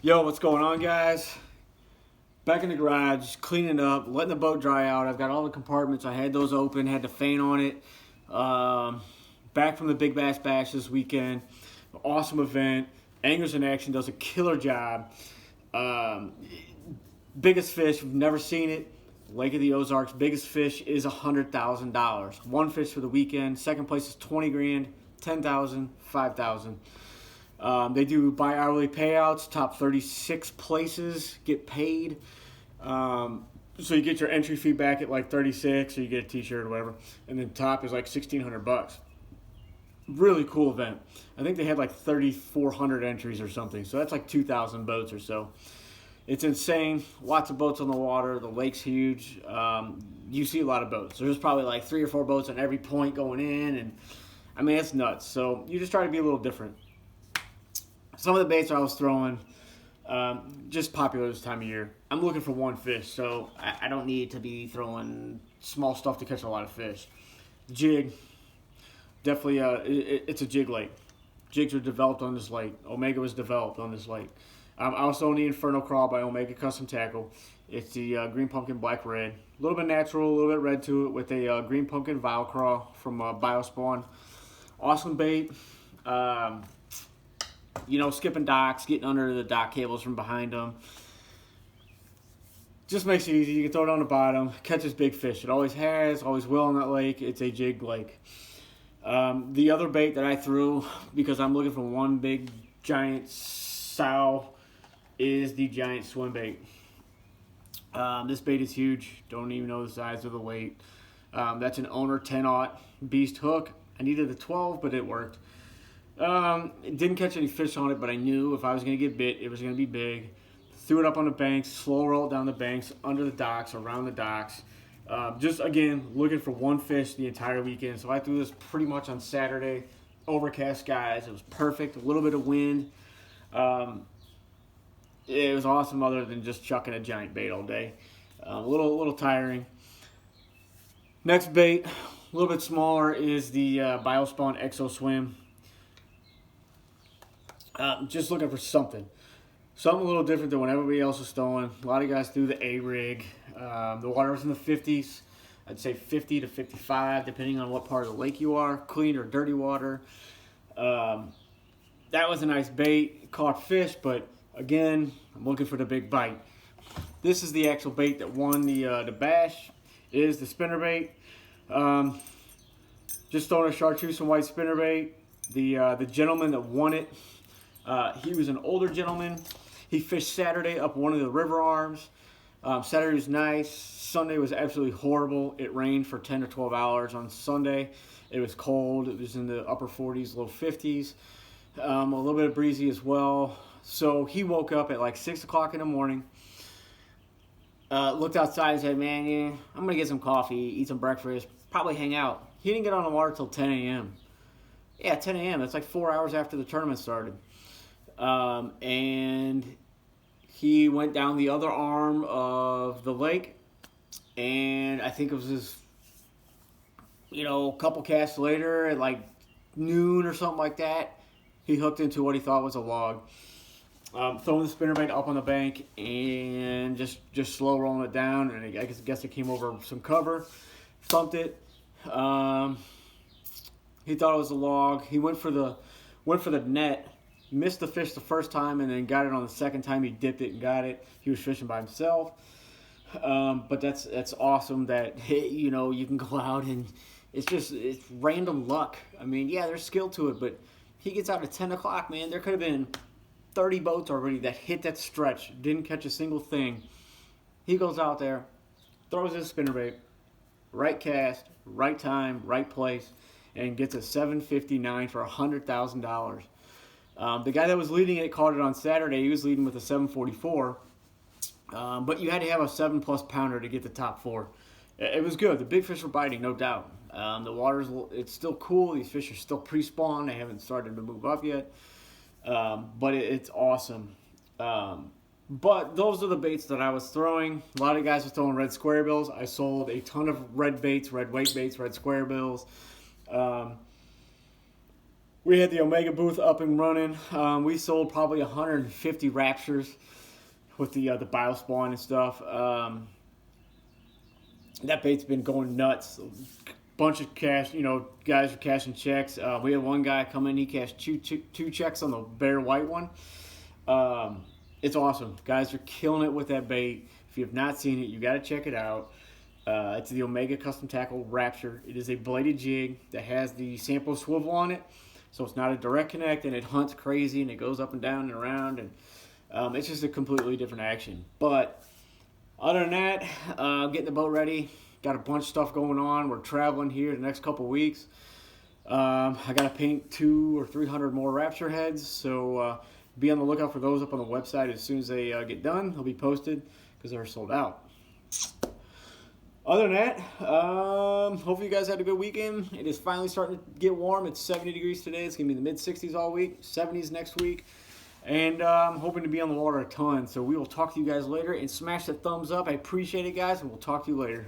Yo, what's going on, guys? Back in the garage, cleaning up, letting the boat dry out. I've got all the compartments. I had those open, had the fan on it. Um, Back from the Big Bass Bash this weekend. Awesome event. Anglers in Action does a killer job. Um, Biggest fish, we've never seen it. Lake of the Ozarks, biggest fish is $100,000. One fish for the weekend. Second place is 20 grand, 10,000, 5,000. They do bi-hourly payouts. Top 36 places get paid. So you get your entry fee back at like 36, or you get a T-shirt or whatever, and then top is like $1,600. Really cool event. I think they had like 3,400 entries or something. So that's like 2,000 boats or so. It's insane. Lots of boats on the water. The lake's huge. You see a lot of boats. There's probably like 3 or 4 boats on every point going in, and I mean it's nuts. So you just try to be a little different. Some of the baits I was throwing, just popular this time of year. I'm looking for one fish, so I don't need to be throwing small stuff to catch a lot of fish. Jig, definitely, it's a jig lake. Jigs are developed on this lake. Omega was developed on this lake. I was throwing the Inferno Crawl by Omega Custom Tackle. It's the green pumpkin black red. A little bit natural, a little bit red to it with a green pumpkin Vile Crawl from Biospawn. Awesome bait. Skipping docks, getting under the dock cables from behind them. Just makes it easy. You can throw it on the bottom, catches big fish. It always has, always will in that lake. It's a jig lake. The other bait that I threw, because I'm looking for one big giant sow, is the giant swim bait. This bait is huge. Don't even know the size or the weight. That's an Owner 10-aught beast hook. I needed a 12, but it worked. It didn't catch any fish on it, but I knew if I was going to get bit, it was going to be big. Threw it up on the banks, slow roll it down the banks, under the docks, around the docks. Just, again, looking for one fish the entire weekend. So I threw this pretty much on Saturday. Overcast skies. It was perfect. A little bit of wind. It was awesome other than just chucking a giant bait all day. A little tiring. Next bait, a little bit smaller, is the Biospawn Exo Swim. Just looking for something a little different than what everybody else is throwing. A lot of guys do the A-rig. The water was in the 50s. I'd say 50 to 55, depending on what part of the lake you are, clean or dirty water. That was a nice bait. Caught fish, but again, I'm looking for the big bite. This is the actual bait that won the bash. It is the spinnerbait. Just throwing a chartreuse and white spinnerbait. The gentleman that won it, he was an older gentleman. He fished Saturday up one of the river arms. Saturday was nice. Sunday was absolutely horrible. It rained for 10 or 12 hours on Sunday. It was cold. It was in the upper 40s, low 50s. A little bit of breezy as well. So he woke up at like 6 o'clock in the morning. Looked outside and said, man, yeah, I'm going to get some coffee, eat some breakfast, probably hang out. He didn't get on the water till 10 a.m. Yeah, 10 a.m. That's like 4 hours after the tournament started. And he went down the other arm of the lake, and I think it was his, a couple casts later at like noon or something like that, he hooked into what he thought was a log. Throwing the spinnerbait up on the bank and just slow rolling it down, and I guess it came over some cover, thumped it. He thought it was a log. He went for the net. Missed the fish the first time and then got it on the second time. He dipped it and got it. He was fishing by himself. But that's awesome that, you can go out and it's random luck. I mean, yeah, there's skill to it, but he gets out at 10 o'clock, man. There could have been 30 boats already that hit that stretch, didn't catch a single thing. He goes out there, throws his spinnerbait, right cast, right time, right place, and gets a $759 for $100,000. The guy that was leading it caught it on Saturday. He was leading with a 744, but you had to have a 7+ pounder to get the top 4. It was good. The big fish were biting, no doubt. It's still cool. These fish are still pre-spawn. They haven't started to move up yet, but it's awesome. But those are the baits that I was throwing. A lot of guys were throwing red square bills. I sold a ton of red baits, red weight baits, red square bills. We had the Omega booth up and running. We sold probably 150 Raptures with the biospawn and stuff. That bait's been going nuts. Bunch of cash, guys are cashing checks. We had one guy come in, he cashed two checks on the Bear White one. It's awesome. Guys are killing it with that bait. If you have not seen it, you got to check it out. It's the Omega Custom Tackle Rapture. It is a bladed jig that has the sample swivel on it, so it's not a direct connect, and it hunts crazy, and it goes up and down and around, and it's just a completely different action. But other than that, getting the boat ready. Got a bunch of stuff going on. We're traveling here the next couple weeks. I got to paint 200 or 300 more Rapture heads, so be on the lookout for those up on the website as soon as they get done. They'll be posted because they're sold out. Other than that, hopefully you guys had a good weekend. It is finally starting to get warm. It's 70 degrees today. It's going to be in the mid-60s all week, 70s next week. And I'm hoping to be on the water a ton. So we will talk to you guys later. And smash that thumbs up. I appreciate it, guys, and we'll talk to you later.